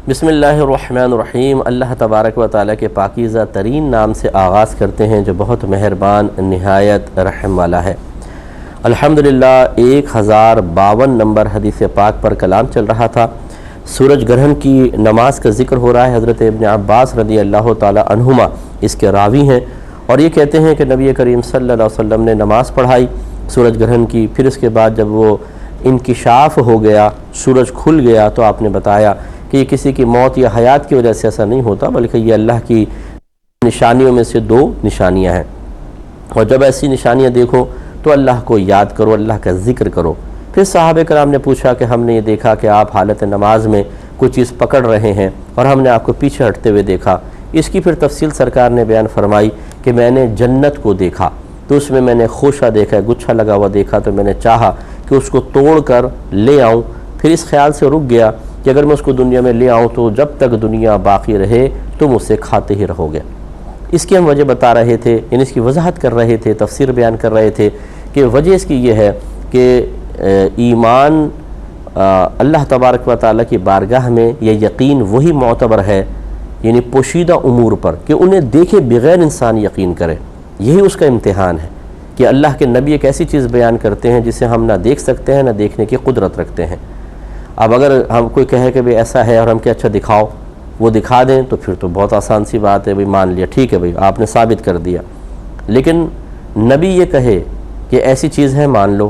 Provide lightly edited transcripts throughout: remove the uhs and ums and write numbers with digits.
بسم اللہ الرحمن الرحیم۔ اللہ تبارک و تعالیٰ کے پاکیزہ ترین نام سے آغاز کرتے ہیں جو بہت مہربان نہایت رحم والا ہے۔ الحمدللہ 1052 نمبر حدیث پاک پر کلام چل رہا تھا۔ سورج گرہن کی نماز کا ذکر ہو رہا ہے۔ حضرت ابن عباس رضی اللہ تعالی عنہما اس کے راوی ہیں، اور یہ کہتے ہیں کہ نبی کریم صلی اللہ علیہ وسلم نے نماز پڑھائی سورج گرہن کی، پھر اس کے بعد جب وہ انکشاف ہو گیا، سورج کھل گیا، تو آپ نے بتایا کہ یہ کسی کی موت یا حیات کی وجہ سے ایسا نہیں ہوتا، بلکہ یہ اللہ کی نشانیوں میں سے 2 نشانیاں ہیں، اور جب ایسی نشانیاں دیکھو تو اللہ کو یاد کرو، اللہ کا ذکر کرو۔ پھر صحابہ کرام نے پوچھا کہ ہم نے یہ دیکھا کہ آپ حالت نماز میں کوئی چیز پکڑ رہے ہیں اور ہم نے آپ کو پیچھے ہٹتے ہوئے دیکھا۔ اس کی پھر تفصیل سرکار نے بیان فرمائی کہ میں نے جنت کو دیکھا تو اس میں نے خوشہ دیکھا، گچھا لگا ہوا دیکھا، تو میں نے چاہا کہ اس کو توڑ کر لے آؤں، پھر اس خیال سے رک گیا کہ اگر میں اس کو دنیا میں لے آؤں تو جب تک دنیا باقی رہے تم اسے کھاتے ہی رہو گے۔ اس کی ہم وجہ بتا رہے تھے، یعنی اس کی وضاحت کر رہے تھے، تفسیر بیان کر رہے تھے کہ وجہ اس کی یہ ہے کہ ایمان اللہ تبارک و تعالیٰ کی بارگاہ میں یہ یقین وہی معتبر ہے، یعنی پوشیدہ امور پر، کہ انہیں دیکھے بغیر انسان یقین کرے۔ یہی اس کا امتحان ہے کہ اللہ کے نبی ایک ایسی چیز بیان کرتے ہیں جسے ہم نہ دیکھ سکتے ہیں نہ دیکھنے کی قدرت رکھتے ہیں۔ اب اگر ہم کوئی کہے کہ بھئی ایسا ہے اور ہم کہ اچھا دکھاؤ، وہ دکھا دیں تو پھر تو بہت آسان سی بات ہے، بھئی مان لیا، ٹھیک ہے بھئی آپ نے ثابت کر دیا۔ لیکن نبی یہ کہے کہ ایسی چیز ہے مان لو،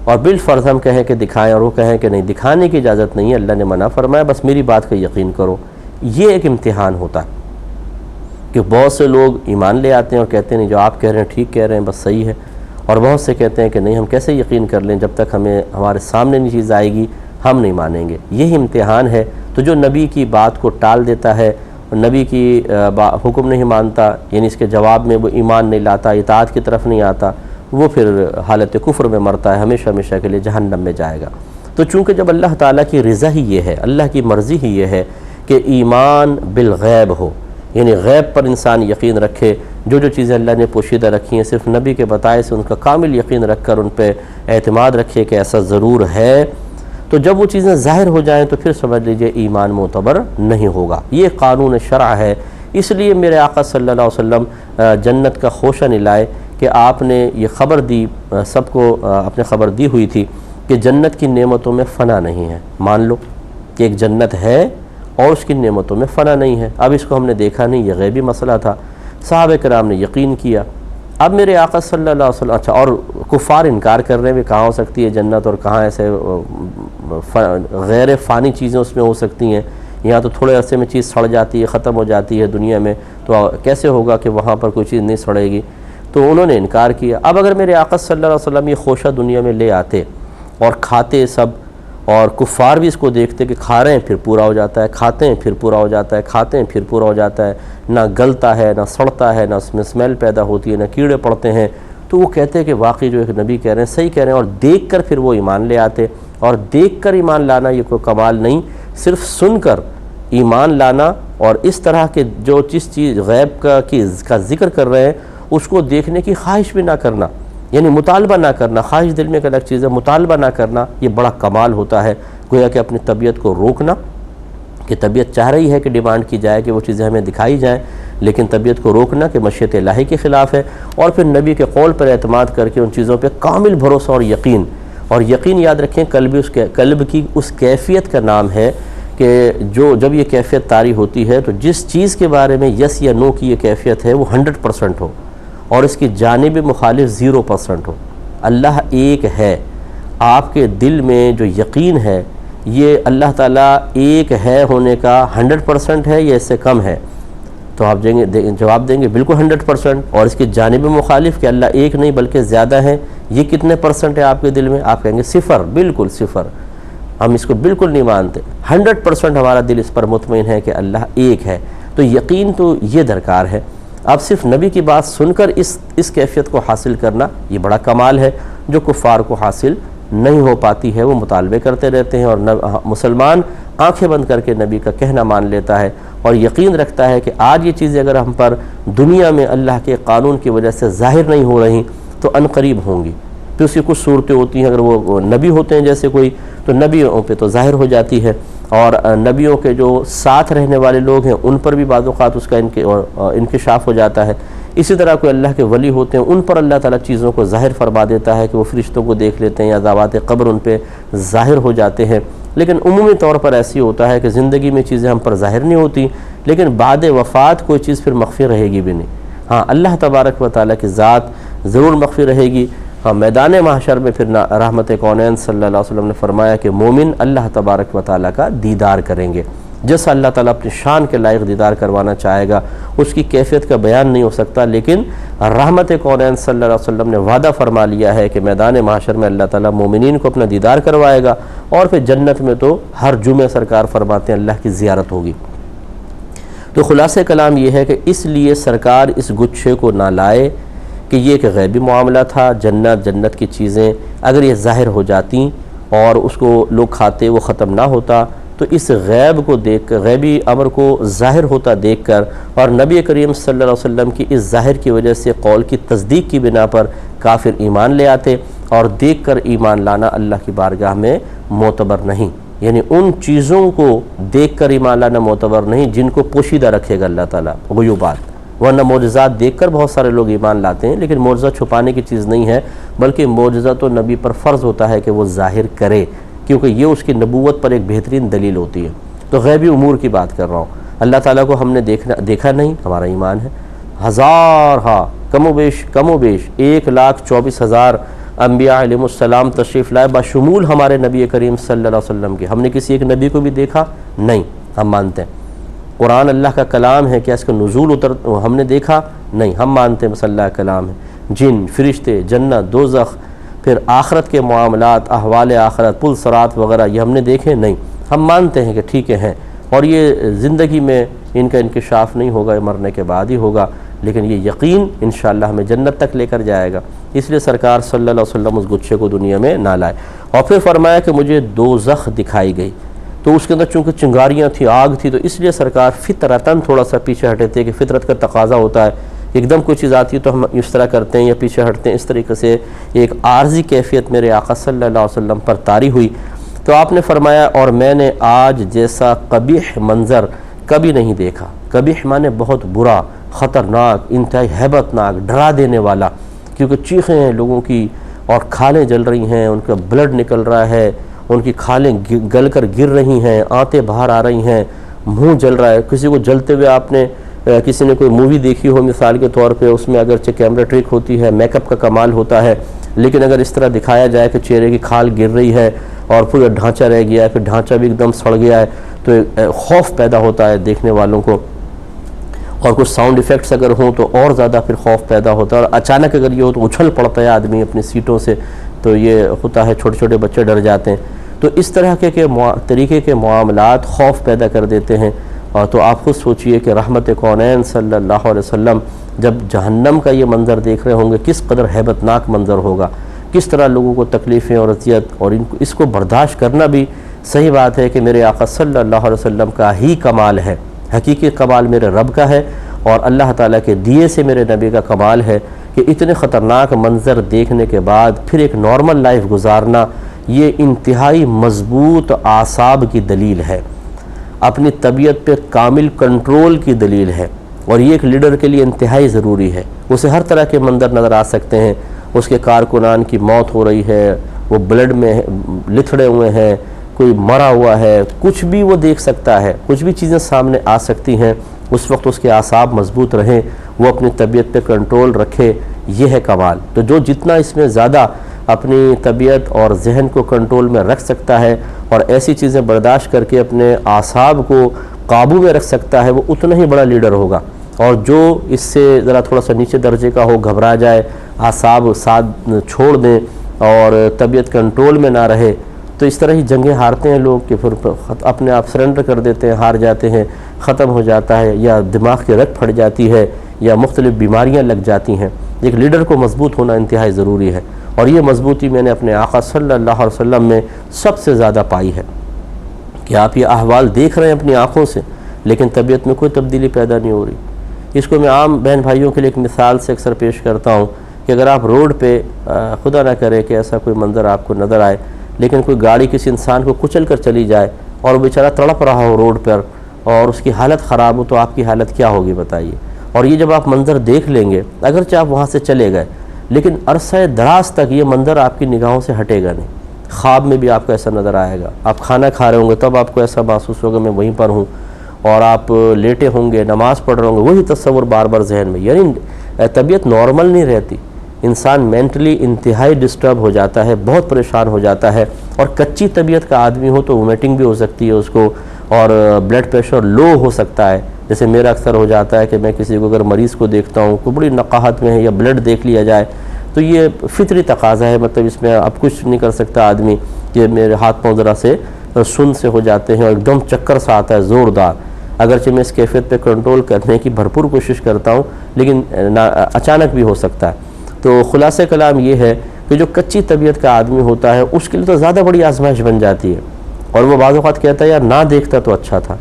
اور بالفرض ہم کہیں کہ دکھائیں اور وہ کہیں کہ نہیں، دکھانے کی اجازت نہیں ہے، اللہ نے منع فرمایا، بس میری بات کا یقین کرو۔ یہ ایک امتحان ہوتا ہے کہ بہت سے لوگ ایمان لے آتے ہیں اور کہتے ہیں نہیں جو آپ کہہ رہے ہیں ٹھیک کہہ رہے ہیں، بس صحیح ہے، اور بہت سے کہتے ہیں کہ نہیں ہم کیسے یقین کر لیں، جب تک ہمارے سامنے نہیں چیز آئے گی ہم نہیں مانیں گے۔ یہی امتحان ہے۔ تو جو نبی کی بات کو ٹال دیتا ہے، نبی کی حکم نہیں مانتا، یعنی اس کے جواب میں وہ ایمان نہیں لاتا، اطاعت کی طرف نہیں آتا، وہ پھر حالت کفر میں مرتا ہے، ہمیشہ ہمیشہ کے لیے جہنم میں جائے گا۔ تو چونکہ جب اللہ تعالیٰ کی رضا ہی یہ ہے، اللہ کی مرضی ہی یہ ہے کہ ایمان بالغیب ہو، یعنی غیب پر انسان یقین رکھے، جو چیزیں اللہ نے پوشیدہ رکھی ہیں صرف نبی کے بتائے سے ان کا کامل یقین رکھ کر ان پہ اعتماد رکھے کہ ایسا ضرور ہے، تو جب وہ چیزیں ظاہر ہو جائیں تو پھر سمجھ لیجئے ایمان معتبر نہیں ہوگا۔ یہ قانون شرع ہے۔ اس لیے میرے آقا صلی اللہ علیہ وسلم جنت کا خوشہ نہیں لائے کہ آپ نے یہ خبر دی، سب کو آپ نے خبر دی ہوئی تھی کہ جنت کی نعمتوں میں فنا نہیں ہے۔ مان لو کہ ایک جنت ہے اور اس کی نعمتوں میں فنا نہیں ہے۔ اب اس کو ہم نے دیکھا نہیں، یہ غیبی مسئلہ تھا، صحابہ کرام نے یقین کیا۔ اب میرے آقا صلی اللہ علیہ وسلم اچھا، اور کفار انکار کر رہے ہیں کہاں ہو سکتی ہے جنت، اور کہاں ایسے غیر فانی چیزیں اس میں ہو سکتی ہیں، یہاں تو تھوڑے عرصے میں چیز سڑ جاتی ہے، ختم ہو جاتی ہے دنیا میں، تو کیسے ہوگا کہ وہاں پر کوئی چیز نہیں سڑے گی؟ تو انہوں نے انکار کیا۔ اب اگر میرے آقا صلی اللہ علیہ وسلم یہ خوشہ دنیا میں لے آتے اور کھاتے سب، اور کفار بھی اس کو دیکھتے کہ کھا رہے ہیں پھر پورا ہو جاتا ہے، کھاتے ہیں پھر پورا ہو جاتا ہے، کھاتے ہیں پھر پورا ہو جاتا ہے، نہ گلتا ہے نہ سڑتا ہے، نہ اس میں اسمیل پیدا ہوتی ہے، نہ کیڑے پڑتے ہیں، تو وہ کہتے ہیں کہ واقعی جو ایک نبی کہہ رہے ہیں صحیح کہہ رہے ہیں، اور دیکھ کر پھر وہ ایمان لے آتے۔ اور دیکھ کر ایمان لانا یہ کوئی کمال نہیں، صرف سن کر ایمان لانا، اور اس طرح کے جو جس چیز غیب کا ذکر کر رہے ہیں اس کو دیکھنے کی خواہش بھی نہ کرنا، یعنی مطالبہ نہ کرنا۔ خواہش دل میں ایک الگ چیز ہے، مطالبہ نہ کرنا یہ بڑا کمال ہوتا ہے۔ گویا کہ اپنی طبیعت کو روکنا، کہ طبیعت چاہ رہی ہے کہ ڈیمانڈ کی جائے کہ وہ چیزیں ہمیں دکھائی جائیں، لیکن طبیعت کو روکنا کہ مشیت الہی کے خلاف ہے، اور پھر نبی کے قول پر اعتماد کر کے ان چیزوں پہ کامل بھروسہ اور یقین۔ اور یقین یاد رکھیں قلب کی اس کیفیت کا نام ہے کہ جب یہ کیفیت طاری ہوتی ہے تو جس چیز کے بارے میں یس یا نو کی یہ کیفیت ہے وہ 100% ہو، اور اس کی جانب مخالف 0% ہو۔ اللہ ایک ہے، آپ کے دل میں جو یقین ہے یہ اللہ تعالیٰ ایک ہے ہونے کا 100% ہے یا اس سے کم ہے؟ تو آپ جواب دیں گے بالکل 100%۔ اور اس کی جانب مخالف کہ اللہ ایک نہیں بلکہ زیادہ ہیں، یہ کتنے % ہے آپ کے دل میں؟ آپ کہیں گے 0، بالکل 0، ہم اس کو بالکل نہیں مانتے۔ 100% ہمارا دل اس پر مطمئن ہے کہ اللہ ایک ہے۔ تو یقین تو یہ درکار ہے۔ اب صرف نبی کی بات سن کر اس کیفیت کو حاصل کرنا یہ بڑا کمال ہے، جو کفار کو حاصل نہیں ہو پاتی ہے، وہ مطالبے کرتے رہتے ہیں، اور مسلمان آنکھیں بند کر کے نبی کا کہنا مان لیتا ہے اور یقین رکھتا ہے کہ آج یہ چیزیں اگر ہم پر دنیا میں اللہ کے قانون کی وجہ سے ظاہر نہیں ہو رہی تو عنقریب ہوں گی۔ پھر اس کی کچھ صورتیں ہوتی ہیں، اگر وہ نبی ہوتے ہیں جیسے کوئی، تو نبیوں پہ تو ظاہر ہو جاتی ہے، اور نبیوں کے جو ساتھ رہنے والے لوگ ہیں ان پر بھی بعض اوقات اس کا انکشاف ہو جاتا ہے۔ اسی طرح کوئی اللہ کے ولی ہوتے ہیں ان پر اللہ تعالیٰ چیزوں کو ظاہر فرما دیتا ہے کہ وہ فرشتوں کو دیکھ لیتے ہیں یا عذابات قبر ان پہ ظاہر ہو جاتے ہیں۔ لیکن عمومی طور پر ایسی ہوتا ہے کہ زندگی میں چیزیں ہم پر ظاہر نہیں ہوتی، لیکن بعد وفات کوئی چیز پھر مخفی رہے گی بھی نہیں۔ ہاں، اللہ تبارک و تعالیٰ کی ذات ضرور مخفی رہے گی۔ ہاں، میدان محشر میں پھر رحمت کونین صلی اللہ علیہ وسلم نے فرمایا کہ مومن اللہ تبارک و تعالیٰ کا دیدار کریں گے۔ جیسا اللہ تعالیٰ اپنی شان کے لائق دیدار کروانا چاہے گا، اس کی کیفیت کا بیان نہیں ہو سکتا، لیکن رحمت کونین صلی اللہ علیہ وسلم نے وعدہ فرما لیا ہے کہ میدان محشر میں اللہ تعالیٰ مومنین کو اپنا دیدار کروائے گا، اور پھر جنت میں تو ہر جمعہ سرکار فرماتے ہیں اللہ کی زیارت ہوگی۔ تو خلاصہ کلام یہ ہے کہ اس لیے سرکار اس گچھے کو نہ لائے کہ یہ ایک غیبی معاملہ تھا، جنت کی چیزیں اگر یہ ظاہر ہو جاتی اور اس کو لوگ کھاتے وہ ختم نہ ہوتا، تو اس غیب کو دیکھ کر، غیبی امر کو ظاہر ہوتا دیکھ کر، اور نبی کریم صلی اللہ علیہ وسلم کی اس ظاہر کی وجہ سے قول کی تصدیق کی بنا پر کافر ایمان لے آتے، اور دیکھ کر ایمان لانا اللہ کی بارگاہ میں معتبر نہیں، یعنی ان چیزوں کو دیکھ کر ایمان لانا معتبر نہیں جن کو پوشیدہ رکھے گا اللہ تعالیٰ، غیوبات۔ ورنہ معجزات دیکھ کر بہت سارے لوگ ایمان لاتے ہیں، لیکن معجزہ چھپانے کی چیز نہیں ہے، بلکہ معجزہ تو نبی پر فرض ہوتا ہے کہ وہ ظاہر کرے، کیونکہ یہ اس کی نبوت پر ایک بہترین دلیل ہوتی ہے۔ تو غیبی امور کی بات کر رہا ہوں، اللہ تعالیٰ کو ہم نے دیکھا نہیں، ہمارا ایمان ہے۔ کم و بیش 1,24,000 انبیاء علیہ السلام تشریف لائے بشمول ہمارے نبی کریم صلی اللہ علیہ وسلم کے، ہم نے کسی ایک نبی کو بھی دیکھا نہیں، ہم مانتے ہیں۔ قرآن اللہ کا کلام ہے، کیا اس کا نزول ہم نے دیکھا نہیں، ہم مانتے ہیں بس اللہ کا کلام ہے۔ جن، فرشتے، جنت، دوزخ، پھر آخرت کے معاملات، احوال آخرت، پل صراط وغیرہ یہ ہم نے دیکھے نہیں، ہم مانتے ہیں کہ ٹھیک ہے، اور یہ زندگی میں ان کا انکشاف نہیں ہوگا، مرنے کے بعد ہی ہوگا، لیکن یہ یقین انشاءاللہ ہمیں جنت تک لے کر جائے گا۔ اس لیے سرکار صلی اللہ علیہ وسلم اس گچھے کو دنیا میں نہ لائے۔ اور پھر فرمایا کہ مجھے دوزخ دکھائی گئی، تو اس کے اندر چونکہ چنگاریاں تھیں، آگ تھی، تو اس لیے سرکار فطرتاً تھوڑا سا پیچھے ہٹے تھے کہ فطرت کا تقاضا ہوتا ہے، ایک دم کوئی چیز آتی ہے تو ہم اس طرح کرتے ہیں یا پیچھے ہٹتے ہیں، اس طریقے سے ایک عارضی کیفیت میرے آقا صلی اللہ علیہ وسلم پر طاری ہوئی۔ تو آپ نے فرمایا اور میں نے آج جیسا قبیح منظر کبھی نہیں دیکھا۔ قبیح معنی بہت برا، خطرناک، انتہائی ہیبت ناک، ڈرا دینے والا، کیونکہ چیخیں ہیں لوگوں کی اور کھالیں جل رہی ہیں، ان کا بلڈ نکل رہا ہے، ان کی کھالیں گل کر گر رہی ہیں، آنتیں باہر آ رہی ہیں، منہ جل رہا ہے۔ کسی کو جلتے ہوئے آپ نے کسی نے کوئی مووی دیکھی ہو مثال کے طور پہ، اس میں اگرچہ کیمرہ ٹرک ہوتی ہے، میک اپ کا کمال ہوتا ہے، لیکن اگر اس طرح دکھایا جائے کہ چہرے کی کھال گر رہی ہے اور پورا ڈھانچہ رہ گیا ہے، پھر ڈھانچہ بھی ایک دم سڑ گیا ہے، تو خوف پیدا ہوتا ہے دیکھنے والوں کو، اور کچھ ساؤنڈ ایفیکٹس اگر ہوں تو اور زیادہ پھر خوف پیدا ہوتا ہے، اور اچانک اگر یہ ہو تو اچھل پڑتا ہے آدمی اپنی سیٹوں سے، تو یہ ہوتا ہے، چھوٹے چھوٹے بچے ڈر جاتے ہیں۔ تو اس طرح کے طریقے کے معاملات خوف پیدا کر دیتے ہیں۔ اور تو آپ خود سوچئے کہ رحمت کونین صلی اللہ علیہ وسلم جب جہنم کا یہ منظر دیکھ رہے ہوں گے، کس قدر ہیبت ناک منظر ہوگا، کس طرح لوگوں کو تکلیفیں اور اذیت، اور اس کو برداشت کرنا بھی صحیح بات ہے کہ میرے آقا صلی اللہ علیہ وسلم کا ہی کمال ہے، حقیقی کمال میرے رب کا ہے، اور اللہ تعالیٰ کے دیے سے میرے نبی کا کمال ہے کہ اتنے خطرناک منظر دیکھنے کے بعد پھر ایک نارمل لائف گزارنا، یہ انتہائی مضبوط اعصاب کی دلیل ہے، اپنی طبیعت پہ کامل کنٹرول کی دلیل ہے، اور یہ ایک لیڈر کے لیے انتہائی ضروری ہے۔ اسے ہر طرح کے منظر نظر آ سکتے ہیں، اس کے کارکنان کی موت ہو رہی ہے، وہ بلڈ میں لتھڑے ہوئے ہیں، کوئی مرا ہوا ہے، کچھ بھی وہ دیکھ سکتا ہے، کچھ بھی چیزیں سامنے آ سکتی ہیں، اس وقت اس کے اعصاب مضبوط رہیں، وہ اپنی طبیعت پہ کنٹرول رکھے، یہ ہے کمال۔ تو جو جتنا اس میں زیادہ اپنی طبیعت اور ذہن کو کنٹرول میں رکھ سکتا ہے اور ایسی چیزیں برداشت کر کے اپنے اعصاب کو قابو میں رکھ سکتا ہے، وہ اتنا ہی بڑا لیڈر ہوگا۔ اور جو اس سے ذرا تھوڑا سا نیچے درجے کا ہو، گھبرا جائے، اعصاب ساتھ چھوڑ دیں اور طبیعت کنٹرول میں نہ رہے، تو اس طرح ہی جنگیں ہارتے ہیں لوگ کہ پھر اپنے آپ سرنڈر کر دیتے ہیں، ہار جاتے ہیں، ختم ہو جاتا ہے، یا دماغ کی رگ پھٹ جاتی ہے، یا مختلف بیماریاں لگ جاتی ہیں۔ ایک لیڈر کو مضبوط ہونا انتہائی ضروری ہے، اور یہ مضبوطی میں نے اپنے آقا صلی اللہ علیہ وسلم میں سب سے زیادہ پائی ہے کہ آپ یہ احوال دیکھ رہے ہیں اپنی آنکھوں سے، لیکن طبیعت میں کوئی تبدیلی پیدا نہیں ہو رہی۔ اس کو میں عام بہن بھائیوں کے لیے ایک مثال سے اکثر پیش کرتا ہوں کہ اگر آپ روڈ پہ خدا نہ کرے کہ ایسا کوئی منظر آپ کو نظر آئے، لیکن کوئی گاڑی کسی انسان کو کچل کر چلی جائے، اور وہ بیچارہ تڑپ رہا ہو روڈ پر اور اس کی حالت خراب ہو، تو آپ کی حالت کیا ہوگی بتائیے؟ اور یہ جب آپ منظر دیکھ لیں گے، اگرچہ آپ وہاں سے چلے گئے، لیکن عرصہ دراز تک یہ منظر آپ کی نگاہوں سے ہٹے گا نہیں۔ خواب میں بھی آپ کو ایسا نظر آئے گا، آپ کھانا کھا رہے ہوں گے تب آپ کو ایسا محسوس ہوگا میں وہیں پر ہوں، اور آپ لیٹے ہوں گے نماز پڑھ رہے ہوں گے، وہی تصور بار بار ذہن میں، یعنی طبیعت نارمل نہیں رہتی، انسان مینٹلی انتہائی ڈسٹرب ہو جاتا ہے، بہت پریشان ہو جاتا ہے۔ اور کچی طبیعت کا آدمی ہو تو وومیٹنگ بھی ہو سکتی ہے اس کو، اور بلڈ پریشر لو ہو سکتا ہے، جیسے میرا اکثر ہو جاتا ہے کہ میں کسی کو اگر مریض کو دیکھتا ہوں کوئی بڑی نقاہت میں ہے یا بلڈ دیکھ لیا جائے تو یہ فطری تقاضا ہے، مطلب اس میں اب کچھ نہیں کر سکتا آدمی کہ میرے ہاتھ پاؤں ذرا سے سن سے ہو جاتے ہیں اور ایک دم چکر سا آتا ہے زوردار، اگرچہ میں اس کیفیت پہ کنٹرول کرنے کی بھرپور کوشش کرتا ہوں لیکن اچانک بھی ہو سکتا ہے۔ تو خلاصہ کلام یہ ہے کہ جو کچی طبیعت کا آدمی ہوتا ہے اس کے لیے تو زیادہ بڑی آزمائش بن جاتی ہے، اور وہ بعض اوقات کہتا ہے یار نہ دیکھتا تو اچھا تھا۔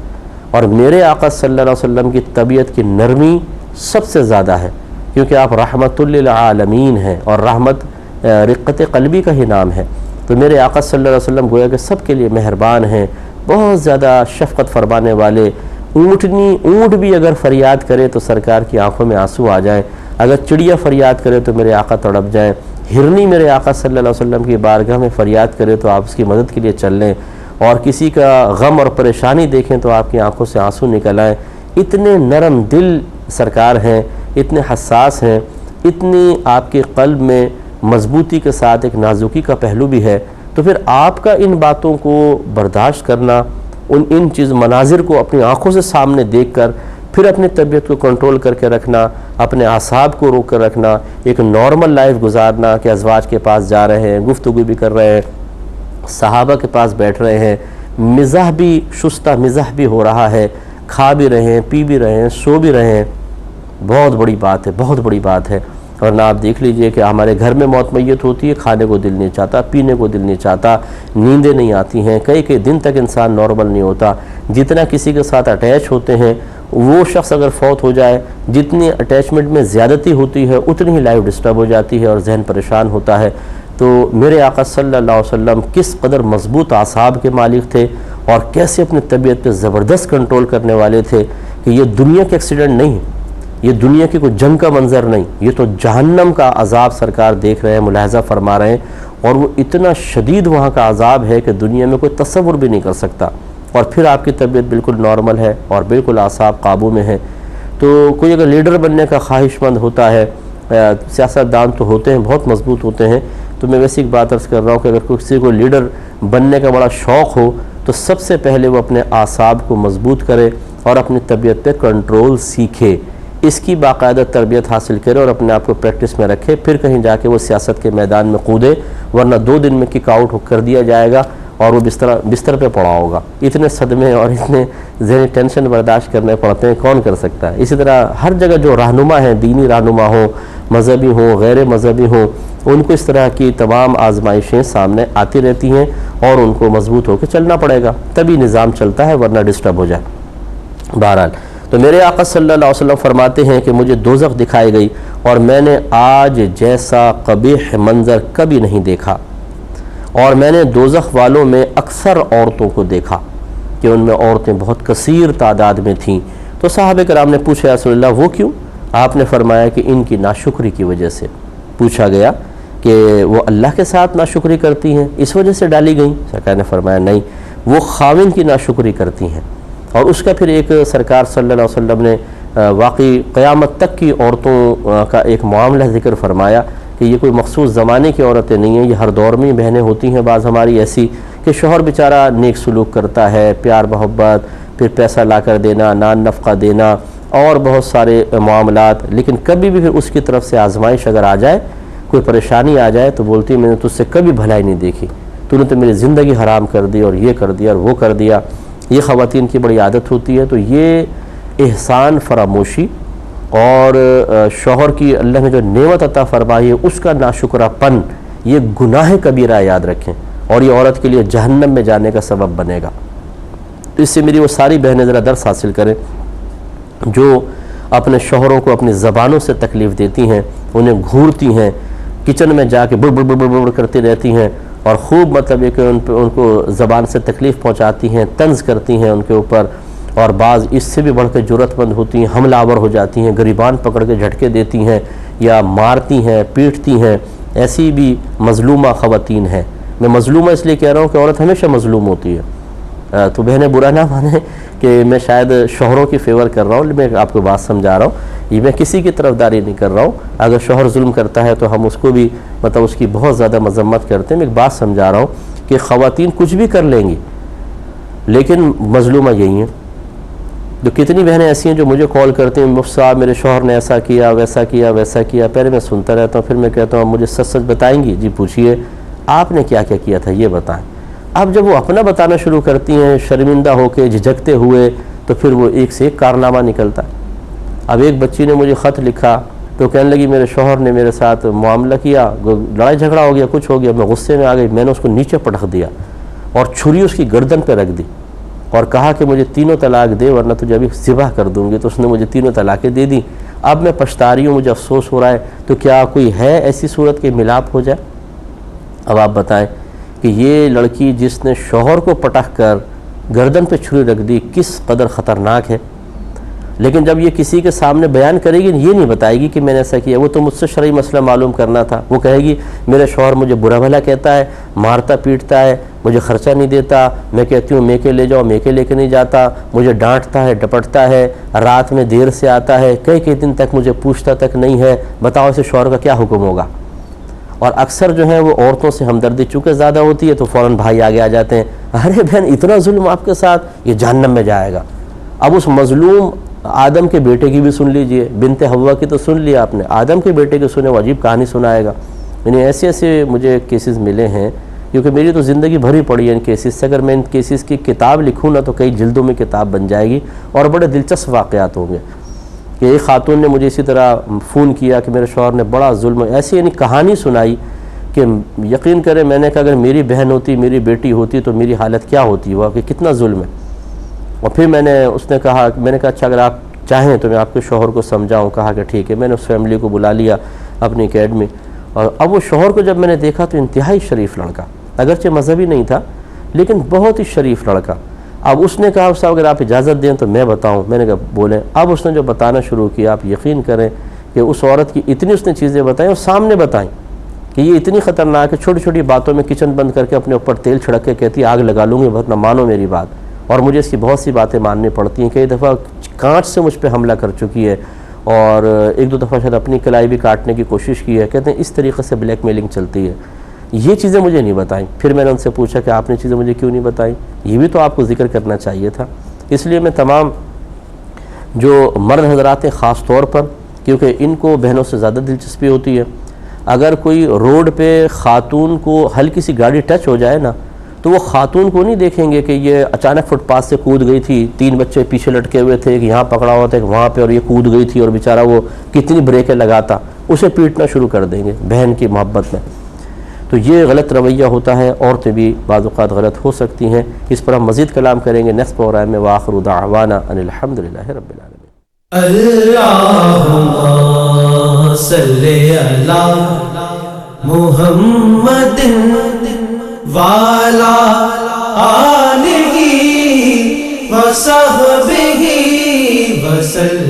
اور میرے آقا صلی اللہ علیہ وسلم کی طبیعت کی نرمی سب سے زیادہ ہے، کیونکہ آپ رحمت للعالمین ہیں اور رحمت رقت قلبی کا ہی نام ہے۔ تو میرے آقا صلی اللہ علیہ وسلم گویا کہ سب کے لیے مہربان ہیں، بہت زیادہ شفقت فرمانے والے۔ اونٹ بھی اگر فریاد کرے تو سرکار کی آنکھوں میں آنسو آ جائیں، اگر چڑیا فریاد کرے تو میرے آقا تڑپ جائیں، ہرنی میرے آقا صلی اللہ علیہ وسلم کی بارگاہ میں فریاد کرے تو آپ اس کی مدد کے لیے چل لیں، اور کسی کا غم اور پریشانی دیکھیں تو آپ کی آنکھوں سے آنسو نکل آئیں۔ اتنے نرم دل سرکار ہیں، اتنے حساس ہیں، اتنی آپ کے قلب میں مضبوطی کے ساتھ ایک نازکی کا پہلو بھی ہے، تو پھر آپ کا ان باتوں کو برداشت کرنا، ان چیز مناظر کو اپنی آنکھوں سے سامنے دیکھ کر پھر اپنی طبیعت کو کنٹرول کر کے رکھنا، اپنے اعصاب کو روک کر رکھنا، ایک نارمل لائف گزارنا کہ ازواج کے پاس جا رہے ہیں، گفتگو بھی کر رہے ہیں، صحابہ کے پاس بیٹھ رہے ہیں، مزاح بھی شستہ مزاح بھی ہو رہا ہے، کھا بھی رہے ہیں، پی بھی رہے ہیں، سو بھی رہے ہیں، بہت بڑی بات ہے، بہت بڑی بات ہے۔ ورنہ آپ دیکھ لیجئے کہ ہمارے گھر میں موت میت ہوتی ہے، کھانے کو دل نہیں چاہتا، پینے کو دل نہیں چاہتا، نیندیں نہیں آتی ہیں، کئی دن تک انسان نارمل نہیں ہوتا۔ جتنا کسی کے ساتھ اٹیچ ہوتے ہیں وہ شخص اگر فوت ہو جائے، جتنی اٹیچمنٹ میں زیادتی ہوتی ہے اتنی ہی لائف ڈسٹرب ہو جاتی ہے اور ذہن پریشان ہوتا ہے۔ تو میرے آقا صلی اللہ علیہ وسلم کس قدر مضبوط اعصاب کے مالک تھے اور کیسے اپنی طبیعت پہ زبردست کنٹرول کرنے والے تھے کہ یہ دنیا کے ایکسیڈنٹ نہیں، یہ دنیا کی کوئی جنگ کا منظر نہیں، یہ تو جہنم کا عذاب سرکار دیکھ رہے ہیں، ملاحظہ فرما رہے ہیں، اور وہ اتنا شدید وہاں کا عذاب ہے کہ دنیا میں کوئی تصور بھی نہیں کر سکتا، اور پھر آپ کی طبیعت بالکل نارمل ہے اور بالکل اعصاب قابو میں ہے۔ تو کوئی اگر لیڈر بننے کا خواہش مند ہوتا ہے، سیاست دان تو ہوتے ہیں، بہت مضبوط ہوتے ہیں، تو میں ویسے ایک بات عرض کر رہا ہوں کہ اگر کسی کو لیڈر بننے کا بڑا شوق ہو تو سب سے پہلے وہ اپنے اعصاب کو مضبوط کرے اور اپنی طبیعت پہ کنٹرول سیکھے، اس کی باقاعدہ تربیت حاصل کرے اور اپنے آپ کو پریکٹس میں رکھے، پھر کہیں جا کے وہ سیاست کے میدان میں کودے، ورنہ 2 دن میں کک آؤٹ کر دیا جائے گا اور وہ بستر پہ پڑا ہوگا۔ اتنے صدمے اور اتنے ذہنی ٹینشن برداشت کرنے پڑتے ہیں، کون کر سکتا ہے؟ اسی طرح ہر جگہ جو رہنما ہیں، دینی رہنما ہوں، مذہبی ہوں، غیر مذہبی ہوں، ان کو اس طرح کی تمام آزمائشیں سامنے آتی رہتی ہیں اور ان کو مضبوط ہو کے چلنا پڑے گا، تبھی نظام چلتا ہے، ورنہ ڈسٹرب ہو جائے۔ بہرحال تو میرے آقا صلی اللہ علیہ وسلم فرماتے ہیں کہ مجھے دوزخ دکھائی گئی اور میں نے آج جیسا قبیح منظر کبھی نہیں دیکھا، اور میں نے دوزخ والوں میں اکثر عورتوں کو دیکھا کہ ان میں عورتیں بہت کثیر تعداد میں تھیں۔ تو صحابہ کرام نے پوچھا یا رسول اللہ وہ کیوں؟ آپ نے فرمایا کہ ان کی ناشکری کی وجہ سے۔ پوچھا گیا کہ وہ اللہ کے ساتھ ناشکری کرتی ہیں اس وجہ سے ڈالی گئیں؟ سرکار نے فرمایا نہیں، وہ خاوند کی ناشکری کرتی ہیں۔ اور اس کا پھر ایک سرکار صلی اللہ علیہ وسلم نے واقعی قیامت تک کی عورتوں کا ایک معاملہ ذکر فرمایا کہ یہ کوئی مخصوص زمانے کی عورتیں نہیں ہیں، یہ ہر دور میں بہنیں ہوتی ہیں، بعض ہماری ایسی کہ شوہر بیچارہ نیک سلوک کرتا ہے، پیار محبت، پھر پیسہ لا کر دینا، نان نفقہ دینا اور بہت سارے معاملات، لیکن کبھی بھی پھر اس کی طرف سے آزمائش اگر آ جائے، کوئی پریشانی آ جائے تو بولتی میں نے تجھ سے کبھی بھلائی نہیں دیکھی، تو نے تو میری زندگی حرام کر دی اور یہ کر دیا اور وہ کر دیا۔ یہ خواتین کی بڑی عادت ہوتی ہے۔ تو یہ احسان فراموشی اور شوہر کی اللہ نے جو نعمت عطا فرمائی ہے اس کا ناشکرہ پن، یہ گناہ کبیرہ یاد رکھیں، اور یہ عورت کے لیے جہنم میں جانے کا سبب بنے گا۔ تو اس سے میری وہ ساری بہنیں ذرا درس حاصل کریں جو اپنے شوہروں کو اپنی زبانوں سے تکلیف دیتی ہیں، انہیں گھورتی ہیں، کچن میں جا کے بڑ بڑ بڑ بڑ بڑ کرتی رہتی ہیں، اور خوب مطلب یہ کہ ان کو زبان سے تکلیف پہنچاتی ہیں، طنز کرتی ہیں ان کے اوپر، اور بعض اس سے بھی بڑھ کے جرأت مند ہوتی ہیں، حملہ آور ہو جاتی ہیں، گریبان پکڑ کے جھٹکے دیتی ہیں یا مارتی ہیں، پیٹتی ہیں۔ ایسی بھی مظلومہ خواتین ہیں۔ میں مظلومہ اس لیے کہہ رہا ہوں کہ عورت ہمیشہ مظلوم ہوتی ہے، تو بہنیں برا نہ مانیں کہ میں شاید شوہروں کی فیور کر رہا ہوں، میں آپ کو بات سمجھا رہا ہوں، یہ میں کسی کی طرفداری نہیں کر رہا ہوں۔ اگر شوہر ظلم کرتا ہے تو ہم اس کو بھی مطلب اس کی بہت زیادہ مذمت کرتے ہیں۔ میں ایک بات سمجھا رہا ہوں کہ خواتین کچھ بھی کر لیں گی لیکن مظلومہ یہی ہیں۔ جو کتنی بہنیں ایسی ہیں جو مجھے کال کرتی ہیں، مفتی صاحب میرے شوہر نے ایسا کیا، ویسا کیا، ویسا کیا۔ پہلے میں سنتا رہتا ہوں، پھر میں کہتا ہوں مجھے سچ سچ بتائیں گی؟ جی پوچھیے، آپ نے کیا کیا کیا تھا یہ بتائیں۔ اب جب وہ اپنا بتانا شروع کرتی ہیں شرمندہ ہو کے، جھجکتے ہوئے، تو پھر وہ ایک سے ایک کارنامہ نکلتا ہے۔ اب ایک بچی نے مجھے خط لکھا تو کہنے لگی میرے شوہر نے میرے ساتھ معاملہ کیا، لڑائی جھگڑا ہو گیا، کچھ ہو گیا، میں غصے میں آ گئی، میں نے اس کو نیچے پٹک دیا اور چھری اس کی گردن پہ رکھ دی اور کہا کہ مجھے تینوں طلاق دے ورنہ تجھے ابھی ذبح کر دوں گی۔ تو اس نے مجھے تینوں طلاقیں دے دی۔ اب میں پچھتا رہی ہوں، مجھے افسوس ہو رہا ہے۔ تو کیا کوئی ہے ایسی صورت کہ ملاپ ہو جائے؟ اب آپ بتائیں کہ یہ لڑکی جس نے شوہر کو پٹک کر گردن پہ چھری رکھ دی کس قدر خطرناک ہے۔ لیکن جب یہ کسی کے سامنے بیان کرے گی، یہ نہیں بتائے گی کہ میں نے ایسا کیا، وہ تو مجھ سے شرعی مسئلہ معلوم کرنا تھا۔ وہ کہے گی میرے شوہر مجھے برا بھلا کہتا ہے، مارتا پیٹتا ہے، مجھے خرچہ نہیں دیتا، میں کہتی ہوں میکے لے جاؤ، میکے لے کے نہیں جاتا، مجھے ڈانٹتا ہے، ڈپٹتا ہے، رات میں دیر سے آتا ہے، کئی دن تک مجھے پوچھتا تک نہیں ہے۔ بتاؤ اسے شوہر کا کیا حکم ہوگا؟ اور اکثر جو ہے وہ عورتوں سے ہمدردی چونکہ زیادہ ہوتی ہے تو فوراً بھائی آگے آ جاتے ہیں، ارے بہن اتنا ظلم آپ کے ساتھ، یہ جہنم میں جائے گا۔ اب اس مظلوم آدم کے بیٹے کی بھی سن لیجئے، بنت حوا کی تو سن لیا آپ نے، آدم کے بیٹے کی سنے، وہ عجیب کہانی سنائے گا۔ یعنی ایسے ایسے مجھے کیسز ملے ہیں، کیونکہ میری تو زندگی بھری پڑی ہے ان کیسز سے۔ اگر میں ان کیسز کی کتاب لکھوں نا تو کئی جلدوں میں کتاب بن جائے گی اور بڑے دلچسپ واقعات ہوں گے۔ کہ ایک خاتون نے مجھے اسی طرح فون کیا کہ میرے شوہر نے بڑا ظلم، ایسی یعنی کہانی سنائی کہ یقین کریں میں نے کہا اگر میری بہن ہوتی، میری بیٹی ہوتی تو میری حالت کیا ہوتی، وہ کہ کتنا ظلم ہے۔ اور پھر میں نے کہا اچھا اگر آپ چاہیں تو میں آپ کے شوہر کو سمجھاؤں۔ کہا کہ ٹھیک ہے۔ میں نے اس فیملی کو بلا لیا اپنی اکیڈمی، اور اب وہ شوہر کو جب میں نے دیکھا تو انتہائی شریف لڑکا، اگرچہ مذہبی نہیں تھا لیکن بہت ہی شریف لڑکا۔ اب اس نے کہا صاحب اگر آپ اجازت دیں تو میں بتاؤں۔ میں نے کہا بولیں۔ اب اس نے جو بتانا شروع کیا، آپ یقین کریں کہ اس عورت کی اتنی اس نے چیزیں بتائیں اور سامنے بتائیں کہ یہ اتنی خطرناک ہے، چھوٹی چھوٹی باتوں میں کچن بند کر کے اپنے اوپر تیل چھڑک کے کہتی ہے آگ لگا لوں گی، بہت نہ مانو میری بات، اور مجھے اس کی بہت سی باتیں ماننی پڑتی ہیں۔ کئی دفعہ کانچ سے مجھ پہ حملہ کر چکی ہے اور ایک دو دفعہ شاید اپنی کلائی بھی کاٹنے کی کوشش کی ہے۔ کہتے ہیں اس طریقے سے بلیک میلنگ چلتی ہے۔ یہ چیزیں مجھے نہیں بتائیں۔ پھر میں نے ان سے پوچھا کہ آپ نے چیزیں مجھے کیوں نہیں بتائیں، یہ بھی تو آپ کو ذکر کرنا چاہیے تھا۔ اس لیے میں تمام جو مرد حضرات ہیں خاص طور پر، کیونکہ ان کو بہنوں سے زیادہ دلچسپی ہوتی ہے، اگر کوئی روڈ پہ خاتون کو ہلکی سی گاڑی ٹچ ہو جائے نا تو وہ خاتون کو نہیں دیکھیں گے کہ یہ اچانک فٹ پاتھ سے کود گئی تھی، 3 بچے پیچھے لٹکے ہوئے تھے، ایک یہاں پکڑا ہوا تھا ایک وہاں پہ، اور یہ کود گئی تھی اور بیچارہ وہ کتنی بریکیں لگاتا، اسے پیٹنا شروع کر دیں گے بہن کی محبت میں۔ تو یہ غلط رویہ ہوتا ہے، عورتیں بھی بعض اوقات غلط ہو سکتی ہیں۔ اس پر ہم مزید کلام کریں گے نیکسٹ پروگرام میں۔ وآخر دعوانا ان الحمدللہ رب العالمین۔ اللہم صلی علی محمد وعلی آلہ وصحبہ وسلم۔